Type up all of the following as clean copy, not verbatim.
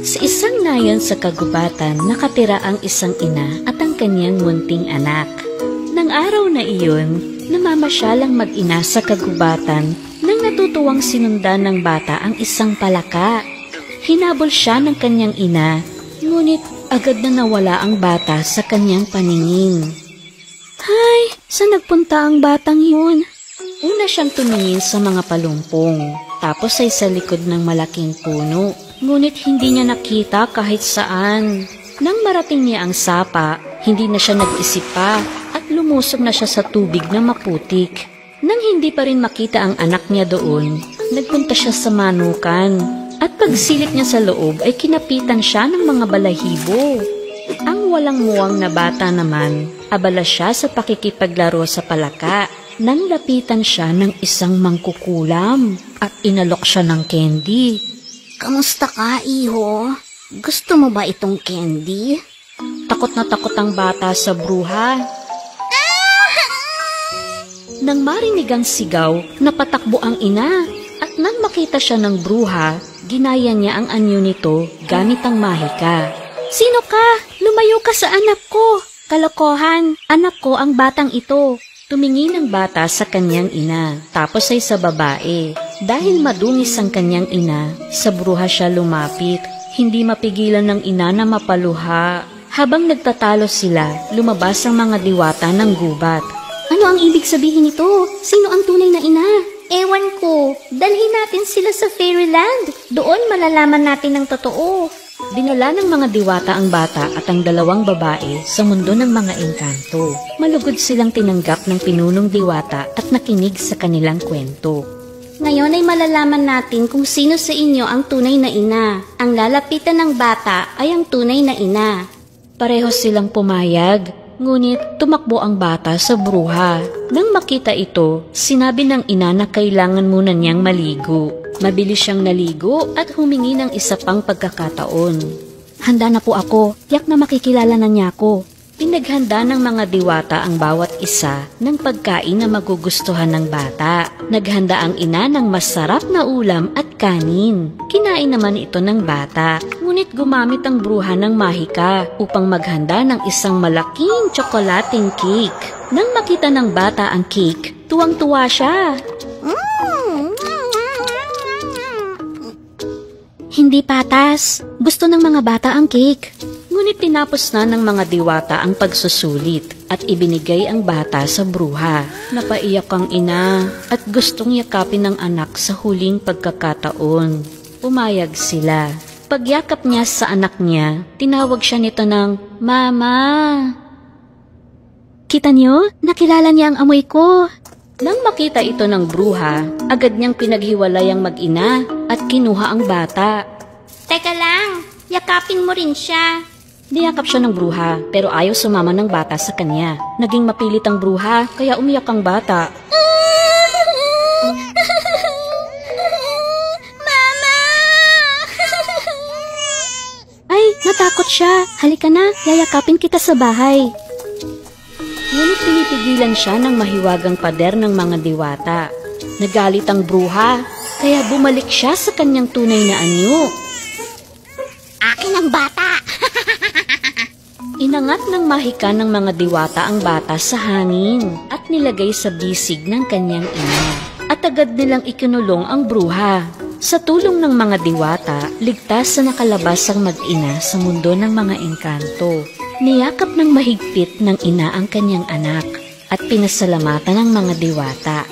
Sa isang nayon sa kagubatan, nakatira ang isang ina at ang kanyang munting anak. Nang araw na iyon, namamasyalang mag-ina sa kagubatan nang natutuwang sinundan ng bata ang isang palaka. Hinabol siya ng kanyang ina, ngunit agad na nawala ang bata sa kanyang paningin. Hay, saan nagpunta ang batang yun? Una siyang tumingin sa mga palumpong, tapos ay sa likod ng malaking puno. Ngunit hindi niya nakita kahit saan. Nang marating niya ang sapa, hindi na siya nag-isip pa at lumusog na siya sa tubig na maputik. Nang hindi pa rin makita ang anak niya doon, nagpunta siya sa manukan. At pagsilip niya sa loob ay kinapitan siya ng mga balahibo. Ang walang muwang na bata naman, abala siya sa pakikipaglaro sa palaka. Nang lapitan siya ng isang mangkukulam at inalok siya ng candy. Kamusta ka, iho? Gusto mo ba itong candy? Takot na takot ang bata sa bruha. Nang marinig ang sigaw, napatakbo ang ina. At nang makita siya ng bruha, ginaya niya ang anyo nito gamit ang mahika. Sino ka? Lumayo ka sa anak ko. Kalokohan, anak ko ang batang ito. Tumingin ang bata sa kanyang ina, tapos ay sa babae. Dahil madungis ang kanyang ina, sa bruha siya lumapit. Hindi mapigilan ng ina na mapaluha. Habang nagtatalo sila, lumabas ang mga diwata ng gubat. Ano ang ibig sabihin nito? Sino ang tunay na ina? Ewan ko. Dalhin natin sila sa Fairyland. Doon malalaman natin ang totoo. Dinala ng mga diwata ang bata at ang dalawang babae sa mundo ng mga engkanto. Malugod silang tinanggap ng pinunong diwata at nakinig sa kanilang kwento. Ngayon ay malalaman natin kung sino sa inyo ang tunay na ina. Ang lalapitan ng bata ay ang tunay na ina. Pareho silang pumayag, ngunit tumakbo ang bata sa bruha. Nang makita ito, sinabi ng ina na kailangan muna niyang maligo. Mabilis siyang naligo at humingi ng isa pang pagkakataon. Handa na po ako, tiyak na makikilala na niya ako. Pinaghanda ng mga diwata ang bawat isa ng pagkain na magugustuhan ng bata. Naghanda ang ina ng masarap na ulam at kanin. Kinain naman ito ng bata, ngunit gumamit ang bruha ng mahika upang maghanda ng isang malaking tsokolating cake. Nang makita ng bata ang cake, tuwang-tuwa siya. Hindi patas. Gusto ng mga bata ang cake. Ngunit tinapos na ng mga diwata ang pagsusulit at ibinigay ang bata sa bruha. Napaiyak ang ina at gustong yakapin ng anak sa huling pagkakataon. Pumayag sila. Pagyakap niya sa anak niya, tinawag siya nito ng Mama. Kita niyo? Nakilala niya ang amoy ko. Nang makita ito ng bruha, agad niyang pinaghiwalay ang mag-ina at kinuha ang bata. Teka lang, yakapin mo rin siya. Niyakap siya ng bruha pero ayaw sumama ng bata sa kanya. Naging mapilit ang bruha kaya umiyak ang bata. Mama! Ay, natakot siya. Halika na, yayakapin kita sa bahay. Ngunit pinipigilan siya ng mahiwagang pader ng mga diwata. Nagalit ang bruha, kaya bumalik siya sa kanyang tunay na anyo. Akin ang bata! Inangat ng mahika ng mga diwata ang bata sa hangin at nilagay sa bisig ng kanyang ina. At agad nilang ikinulong ang bruha. Sa tulong ng mga diwata, ligtas na nakalabas ang mag-ina sa mundo ng mga engkanto. Niyakap ng mahigpit ng ina ang kanyang anak at pinasalamatan ng mga diwata.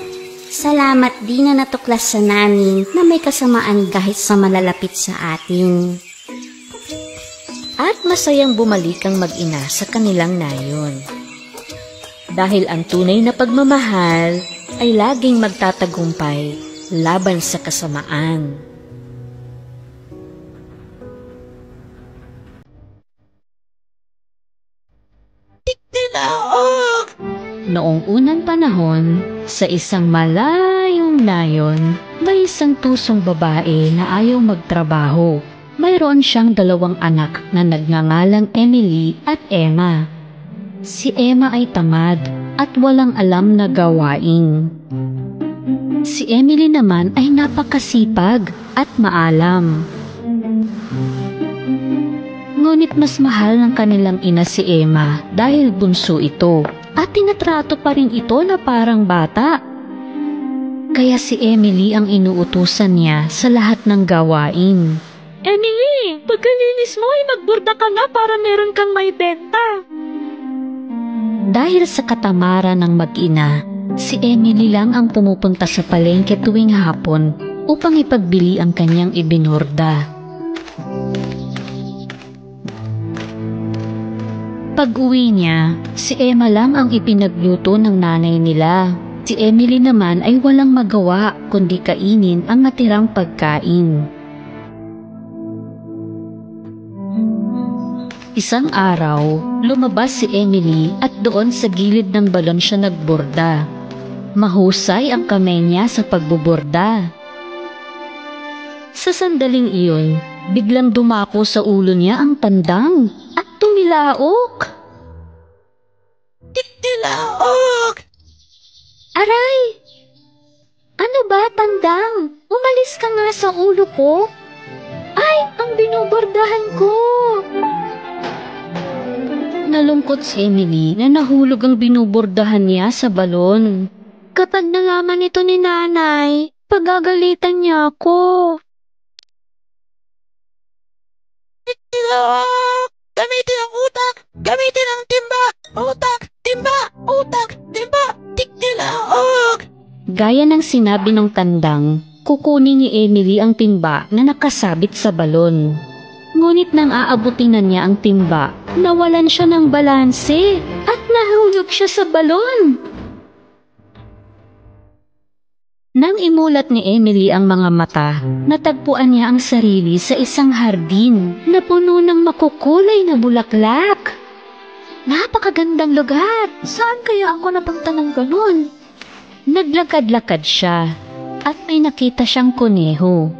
Salamat din na natuklasan namin na may kasamaan kahit sa malalapit sa atin. At masayang bumalik ang mag-ina sa kanilang nayon. Dahil ang tunay na pagmamahal ay laging magtatagumpay laban sa kasamaan. Noong unang panahon, sa isang malayong nayon, may isang tusong babae na ayaw magtrabaho. Mayroon siyang 2 anak na nagngangalang Emily at Emma. Si Emma ay tamad at walang alam na gawain. Si Emily naman ay napakasipag at maalam. Ngunit mas mahal ng kanilang ina si Emma dahil bunso ito at tinatrato pa rin ito na parang bata. Kaya si Emily ang inuutusan niya sa lahat ng gawain. Emily, pagkalinis mo ay magburda ka na para meron kang may benta. Dahil sa katamaran ng mag-ina, si Emily lang ang pumupunta sa palengke tuwing hapon upang ipagbili ang kanyang ibinurda. Pag-uwi niya, si Emma lang ang ipinagluto ng nanay nila. Si Emily naman ay walang magawa kundi kainin ang natirang pagkain. Isang araw, lumabas si Emily at doon sa gilid ng balon siya nagborda. Mahusay ang kamay niya sa pagbuborda. Sa sandaling iyon, biglang dumako sa ulo niya ang tandang at tumilaok. Tilaok! Aray! Ano ba, tandang? Umalis ka nga sa ulo ko. Ay, ang binubordahan ko! Nalungkot si Emily na nahulog ang binubordahan niya sa balon. Kapag nalaman ito ni nanay, pagagalitan niya ako. Tilaok! Gamitin ang utak! Gamitin ang timba! Utak! Timba! Utak! Timba! Tilaok! Gaya ng sinabi ng tandang, kukunin ni Emily ang timba na nakasabit sa balon. Ngunit nang aabutin na niya ang timba, nawalan siya ng balanse at nahulog siya sa balon. Nang imulat ni Emily ang mga mata, natagpuan niya ang sarili sa isang hardin na puno ng makukulay na bulaklak. Napakagandang lugar! Saan kaya ako napunta ng ganun? Naglakad-lakad siya at may nakita siyang kuneho.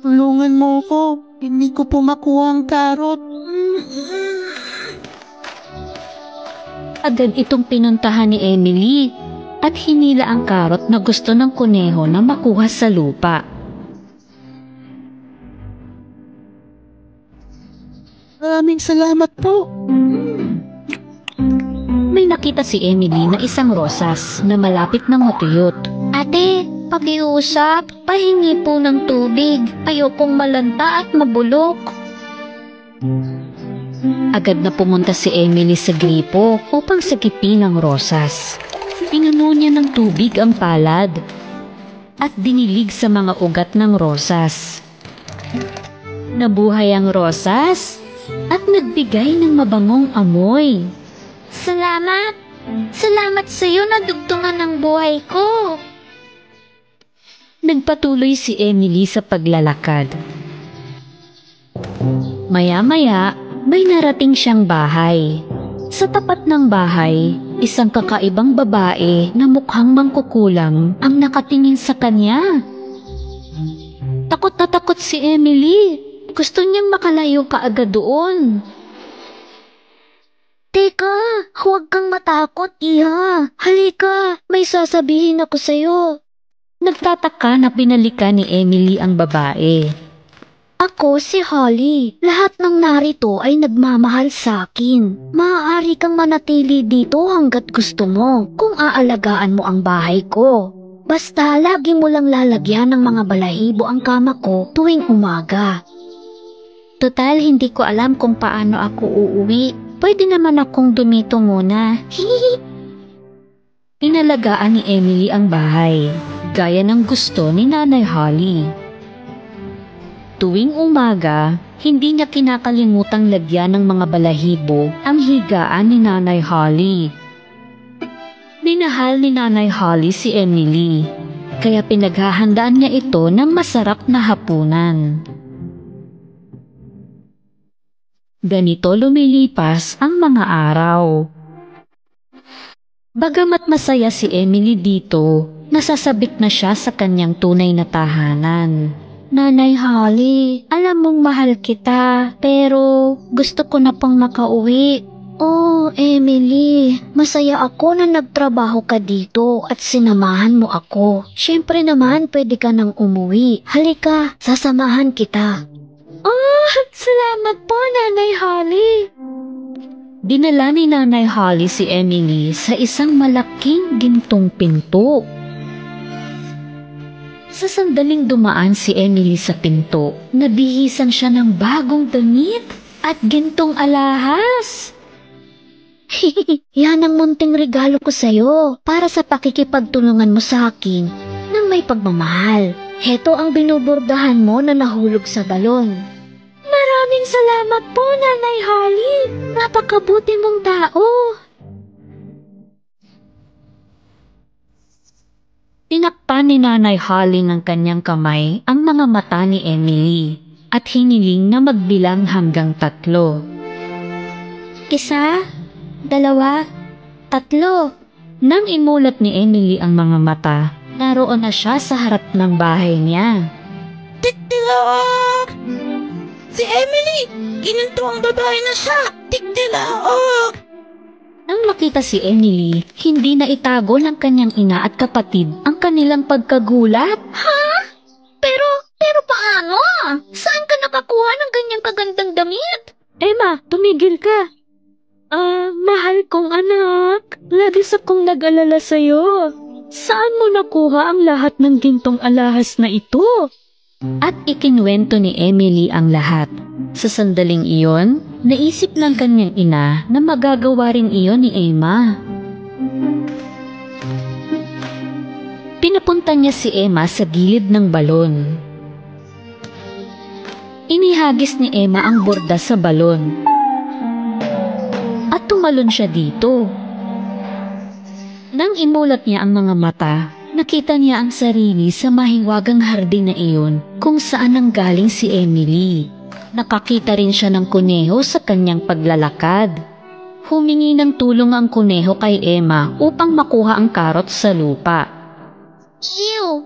Tulungan mo ko. Hindi ko po makuha ang karot. Agad itong pinuntahan ni Emily at hinila ang karot na gusto ng kuneho na makuha sa lupa. Maraming salamat po. May nakita si Emily na isang rosas na malapit na matuyot. Ate, pakiusap, pahingi po ng tubig. Ayokong malanta at mabulok. Agad na pumunta si Emily sa gripo upang sagipin ang rosas. Pinuno niya ng tubig ang palad at dinilig sa mga ugat ng rosas. Nabuhay ang rosas at nagbigay ng mabangong amoy. Salamat! Salamat sa iyo na dugtungan ng buhay ko. Nagpatuloy si Emily sa paglalakad. Maya-maya, may narating siyang bahay. Sa tapat ng bahay, isang kakaibang babae na mukhang mangkukulam ang nakatingin sa kanya. Takot na takot si Emily. Gusto niyang makalayo kaagad doon. Teka, huwag kang matakot, Iha. Halika, may sasabihin ako sa'yo. Nagtataka na binalikan ni Emily ang babae. Ako si Holly. Lahat ng narito ay nagmamahal sa akin. Maaari kang manatili dito hanggat gusto mo kung aalagaan mo ang bahay ko. Basta lagi mo lang lalagyan ng mga balahibo ang kama ko tuwing umaga. Total, hindi ko alam kung paano ako uuwi. Pwede naman akong dumito muna. Inalagaan ni Emily ang bahay, gaya ng gusto ni Nanay Holly. Tuwing umaga, hindi niya kinakalimutang lagyan ng mga balahibo ang higaan ni Nanay Holly. Minahal ni Nanay Holly si Emily, kaya pinaghahandaan niya ito ng masarap na hapunan. Ganito lumilipas ang mga araw. Bagamat masaya si Emily dito, nasasabik na siya sa kanyang tunay na tahanan. Nanay Holly, alam mong mahal kita, pero gusto ko na pang makauwi. Oh, Emily, masaya ako na nagtrabaho ka dito at sinamahan mo ako. Siyempre naman pwede ka nang umuwi. Halika, sasamahan kita. Ah! Salamat po, Nanay Holly. Dinala ni Nanay Holly si Emily sa isang malaking gintong pinto. Sa sandaling dumaan si Emily sa pinto, nabihisan siya ng bagong damit at gintong alahas. Yan ang munting regalo ko sa'yo para sa pakikipagtulungan mo sa akin ng may pagmamahal. Heto ang binubordahan mo na nahulog sa balon. Maraming salamat po, Nanay Holly. Napakabuti mong tao. Tinakpan ni Nanay Holly ng kanyang kamay ang mga mata ni Emily at hiniling na magbilang hanggang 3. 1, 2, 3. Nang imulat ni Emily ang mga mata, naroon na siya sa harap ng bahay niya. Tiktilak! Si Emily! Ginanto ang babae na siya! Tiktilak! Nang makita si Emily, hindi na itago ng kanyang ina at kapatid ang kanilang pagkagulat. Pero paano? Saan ka nakakuha ng ganyang kagandang damit? Emma, tumigil ka! Mahal kong anak, labis akong nag-alala sa'yo. Saan mo nakuha ang lahat ng gintong alahas na ito? At ikinwento ni Emily ang lahat. Sa sandaling iyon, naisip ng kanyang ina na magagawa rin iyon ni Emma. Pinapunta niya si Emma sa gilid ng balon. Inihagis ni Emma ang borda sa balon. At tumalon siya dito. Nang imulat niya ang mga mata, nakita niya ang sarili sa mahiwagang hardin na iyon kung saan nanggaling si Emily. Nakakita rin siya ng kuneho sa kanyang paglalakad. Humingi ng tulong ang kuneho kay Emma upang makuha ang karot sa lupa. Ew!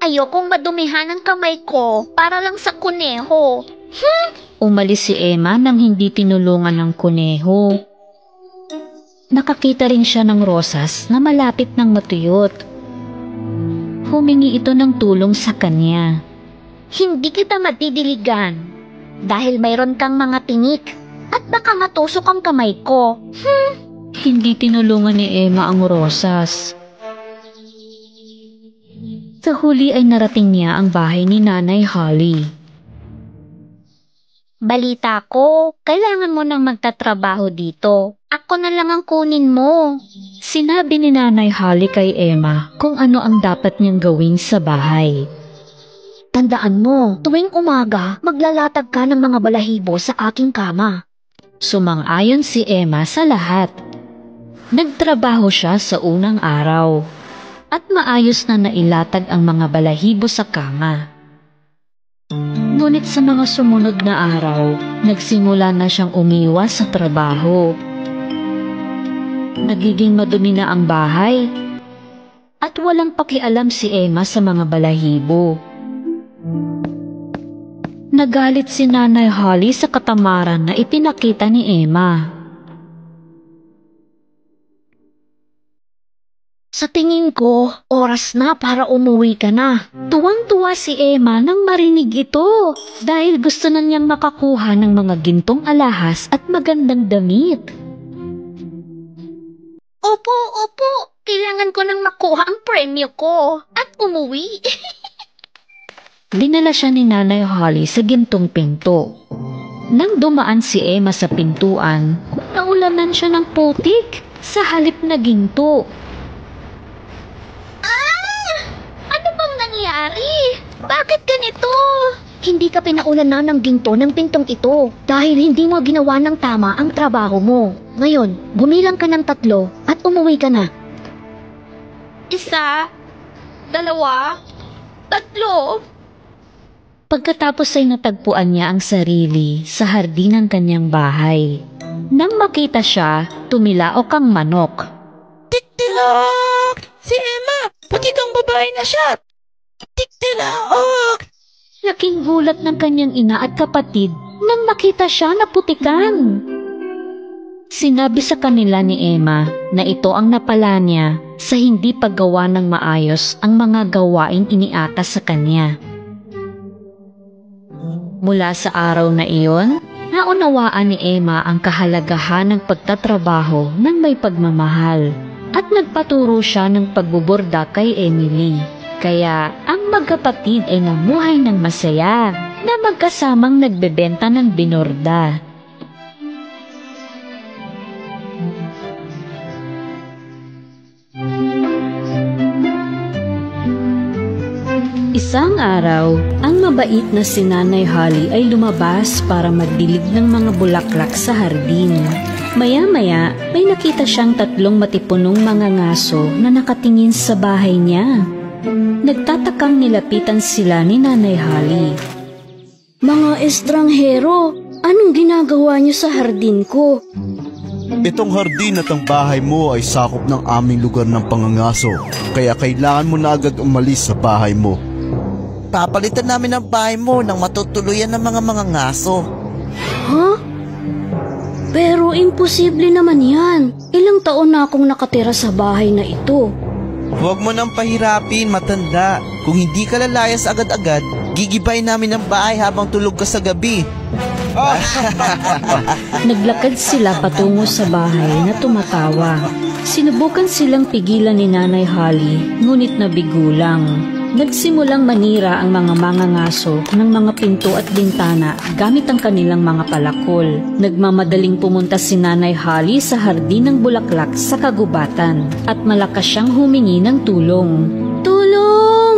Ayokong madumihan ang kamay ko para lang sa kuneho. Umalis si Emma nang hindi tinulungan ng kuneho. Nakakita rin siya ng rosas na malapit ng matuyot. Humingi ito ng tulong sa kanya. Hindi kita matidiligan dahil mayroon kang mga tinik at baka matusok ang kamay ko. Hindi tinulungan ni Emma ang rosas. Sa huli ay narating niya ang bahay ni Nanay Holly. Balita ko, kailangan mo nang magtatrabaho dito. Ako na lang ang kunin mo. Sinabi ni Nanay Holly kay Emma kung ano ang dapat niyang gawin sa bahay. Tandaan mo, tuwing umaga, maglalatag ka ng mga balahibo sa aking kama. Sumang-ayon si Emma sa lahat. Nagtrabaho siya sa unang araw at maayos na nailatag ang mga balahibo sa kama. Ngunit sa mga sumunod na araw, nagsimula na siyang umiwas sa trabaho. Nagiging madumi na ang bahay at walang pakialam si Emma sa mga balahibo. Nagalit si Nanay Holly sa katamaran na ipinakita ni Emma. Sa tingin ko, oras na para umuwi ka na. Tuwang-tuwa si Emma nang marinig ito dahil gusto na niyang makakuha ng mga gintong alahas at magandang damit. Opo. Kailangan ko nang makuha ang premyo ko at umuwi. Dinala siya ni Nanay Holly sa gintong pinto. Nang dumaan si Emma sa pintuan, naulanan siya ng putik sa halip na ginto. Ano bang nangyari? Bakit ganito? Hindi ka pinaulanan ng ginto ng pintong ito dahil hindi mo ginawa ng tama ang trabaho mo. Ngayon, gumilang ka ng 3 at umuwi ka na. 1, 2, 3. Pagkatapos ay natagpuan niya ang sarili sa hardin ng kanyang bahay. Nang makita siya, tumilaok ang manok. Tiktilak! Si Emma! Pati kang babae na siya! Tiktilak! Laking gulat ng kanyang ina at kapatid nang makita siya na putikan. Sinabi sa kanila ni Emma na ito ang napala niya sa hindi paggawa ng maayos ang mga gawaing iniatas sa kanya. Mula sa araw na iyon, naunawaan ni Emma ang kahalagahan ng pagtatrabaho ng may pagmamahal at nagpaturo siya ng pagbuborda kay Emily. Kaya ang magkapatid ay namuhay ng masaya na magkasamang nagbebenta ng binorda. Isang araw, ang mabait na si Nanay Holly ay lumabas para magdilig ng mga bulaklak sa hardin. Maya-maya, may nakita siyang 3 matipunong mga ngaso na nakatingin sa bahay niya. Nagtatakang nilapitan sila ni Nanay Holly. Mga estranghero, anong ginagawa niyo sa hardin ko? Itong hardin at ang bahay mo ay sakop ng aming lugar ng pangangaso, kaya kailangan mo na agad umalis sa bahay mo. Papalitan namin ang bahay mo nang matutuluyan ng mga ngaso. Ha? Pero imposible naman yan. Ilang taon na akong nakatira sa bahay na ito. Huwag mo nang pahirapin, matanda. Kung hindi ka lalayas agad-agad, gigibay namin ang bahay habang tulog ka sa gabi. Naglakad sila patungo sa bahay na tumatawa. Sinubukan silang pigilan ni Nanay Holly, ngunit nabigo lang. Nagsimulang manira ang mga mangangaso ng mga pinto at bintana gamit ang kanilang mga palakol. Nagmamadaling pumunta si Nanay Holly sa hardin ng bulaklak sa kagubatan at malakas siyang humingi ng tulong. Tulong!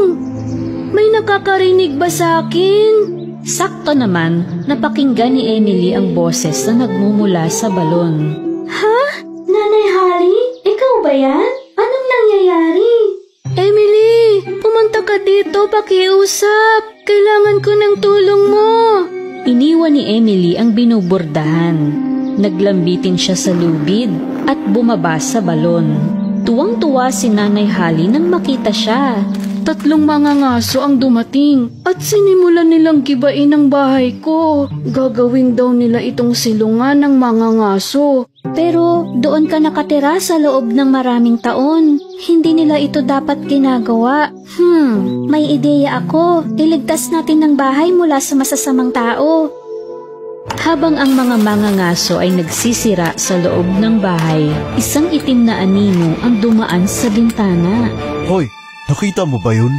May nakakarinig ba sa akin? Sakto naman, napakinggan ni Emily ang boses na nagmumula sa balon. Ha? Nanay Holly? Ikaw ba yan? Anong nangyayari? Emily, pumunta ka dito, pakiusap. Kailangan ko ng tulong mo. Iniwan ni Emily ang binubordahan. Naglambitin siya sa lubid at bumaba sa balon. Tuwang-tuwa si Nanay Holly nang makita siya. 3 mga ngaso ang dumating at sinimulan nilang gibain ang bahay ko. Gagawin daw nila itong silungan ng mga ngaso. Pero doon ka nakatira sa loob ng maraming taon. Hindi nila ito dapat ginagawa. May ideya ako. Iligtas natin ang bahay mula sa masasamang tao. Habang ang mga mangangaso ay nagsisira sa loob ng bahay, isang itim na anino ang dumaan sa bintana. Hoy, nakita mo ba yun?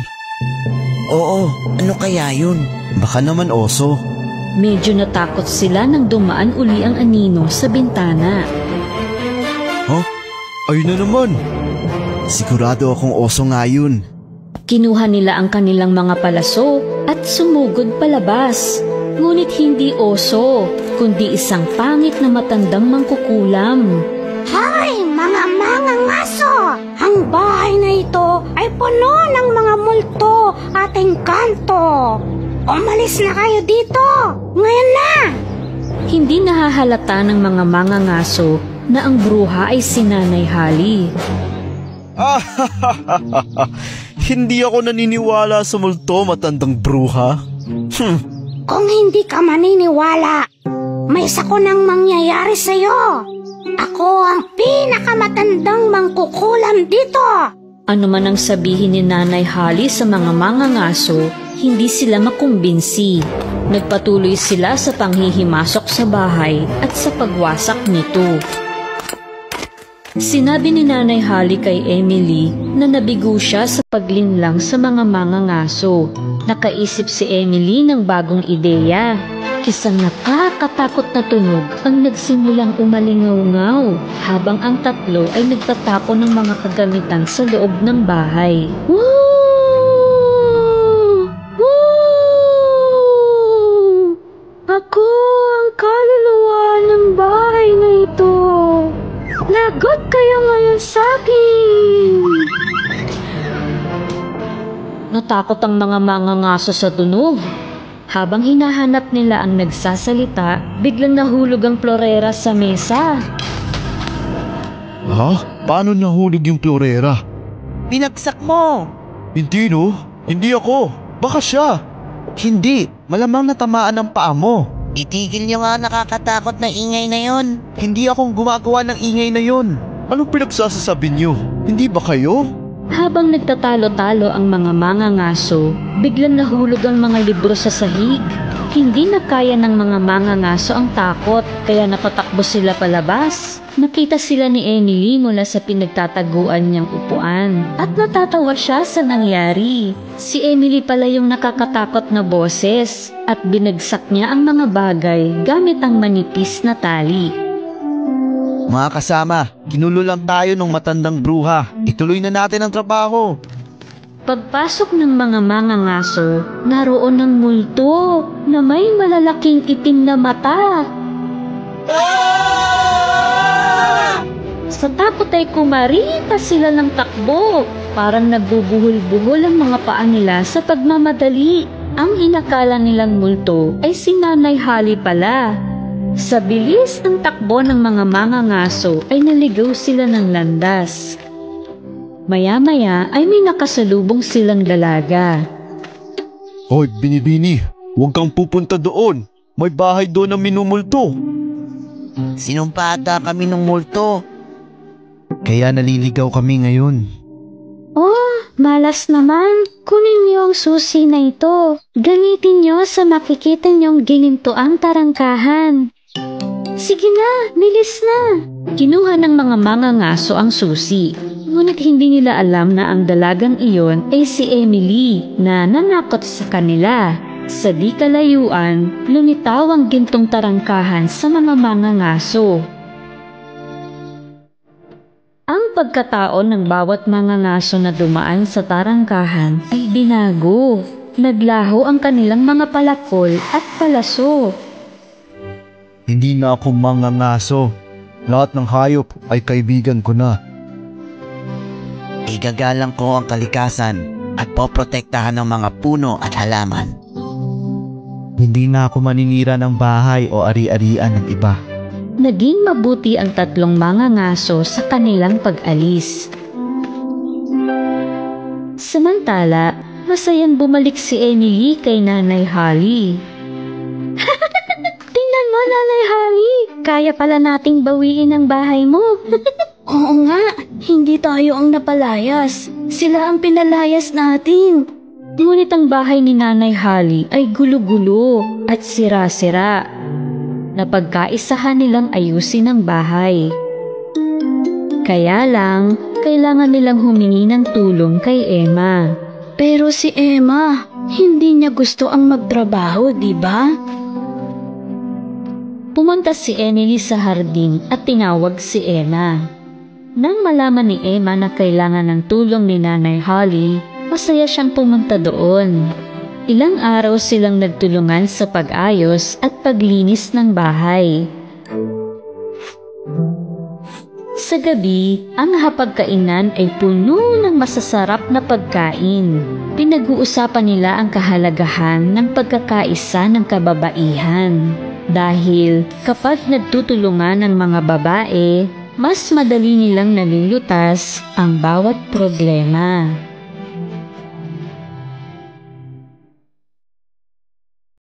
Oo, ano kaya yun? Baka naman oso. Medyo natakot sila nang dumaan uli ang anino sa bintana. Huh? Ayun na naman. Sigurado akong oso nga yun. Kinuha nila ang kanilang mga palaso at sumugod palabas. Ngunit hindi oso, kundi isang pangit na matandang mangkukulam. Hay, mga ngaso! Ang bahay na ito ay puno ng mga multo at engkanto. Umalis na kayo dito! Ngayon na! Hindi nahahalata ng mga mangangaso na ang bruha ay si Nanay Holly. Hindi ako naniniwala sa multo, matandang bruha. Kung hindi ka maniniwala, may isa ko nang mangyayari sa'yo. Ako ang pinakamatandang mangkukulam dito. Ano man ang sabihin ni Nanay Holly sa mga mangangaso, hindi sila makumbinsi. Nagpatuloy sila sa panghihimasok sa bahay at sa pagwasak nito. Sinabi ni Nanay Holly kay Emily na nabigo siya sa paglinlang sa mga mangangaso. Nakaisip si Emily ng bagong ideya. Isang nakakatakot na tunog ang nagsimulang umalingaw-ngaw habang ang 3 ay nagtatapon ng mga kagamitan sa loob ng bahay. Woo! Woo! Ako ang kaluluwa ng bahay na ito. Lagot kayo ngayon sa akin! Natakot ang mga mangangaso sa tunog. Habang hinahanap nila ang nagsasalita, biglang nahulog ang florera sa mesa. Ha? Paano nahulog yung florera? Binagsak mo! Hindi no, hindi ako. Baka siya. Hindi, malamang natamaan ang paa mo. Itigil niyo nga nakakatakot na ingay na yon. Hindi akong gumagawa ng ingay na yon. Anong pinagsasasabi niyo? Hindi ba kayo? Habang nagtatalo-talo ang mga mangangaso, biglang nahulog ang mga libro sa sahig. Hindi na kaya ng mga mangangaso ang takot, kaya napatakbo sila palabas. Nakita sila ni Emily mula sa pinagtataguan niyang upuan at natatawa siya sa nangyari. Si Emily pala yung nakakatakot na boses at binagsak niya ang mga bagay gamit ang manipis na tali. Mga kasama, kinulo lang tayo ng matandang bruha. Ituloy na natin ang trabaho. Pagpasok ng mga mangangaso, naroon ng multo na may malalaking itim na mata. Sa takot ay kumarita sila ng takbo. Parang nagbubuhol-buhol ang mga paa nila sa pagmamadali. Ang inakala nilang multo ay si Nanay Holly pala. Sa bilis ng takbo ng mga mangangaso ay naligaw sila ng landas. Maya-maya ay may nakasalubong silang dalaga. Hoy, Binibini, huwag kang pupunta doon. May bahay doon na minumulto. Sinumpa ata kami ng multo. Kaya naliligaw kami ngayon. Oh, malas naman. Kunin niyo ang susi na ito. Gamitin niyo sa makikita niyong ginintuang tarangkahan. Sige na, bilis na. Kinuha ng mga mangangaso ang susi. Ngunit hindi nila alam na ang dalagang iyon ay si Emily na nanakot sa kanila. Sa di kalayuan, lumitaw ang gintong tarangkahan sa mga mangangaso. Ang pagkataon ng bawat mangangaso na dumaan sa tarangkahan ay binago. Naglaho ang kanilang mga palakol at palaso. Hindi na ako mangangaso. Lahat ng hayop ay kaibigan ko na. Igagalang ko ang kalikasan at poprotektahan ng mga puno at halaman. Hindi na ako maninira ng bahay o ari-arian ng iba. Naging mabuti ang tatlong mangangaso sa kanilang pag-alis. Samantala, masayang bumalik si Emily kay Nanay Holly. Tingnan mo, Nanay Holly. Kaya pala nating bawiin ang bahay mo. Oo nga, hindi tayo ang napalayas. Sila ang pinalayas natin. Ngunit ang bahay ni Nanay Holly ay gulo-gulo at sira-sira. Napagkaisahan nilang ayusin ang bahay. Kaya lang, kailangan nilang humingi ng tulong kay Emma. Pero si Emma, hindi niya gusto ang magtrabaho, di ba? Pumunta si Emily sa hardin at tinawag si Emma. Nang malaman ni Emma na kailangan ng tulong ni Nanay Holly, masaya siyang pumunta doon. Ilang araw silang nagtulungan sa pag-ayos at paglinis ng bahay. Sa gabi, ang hapagkainan ay puno ng masasarap na pagkain. Pinag-uusapan nila ang kahalagahan ng pagkakaisa ng kababaihan. Dahil kapag nagtutulungan ng mga babae, mas madali nilang nalulutas ang bawat problema.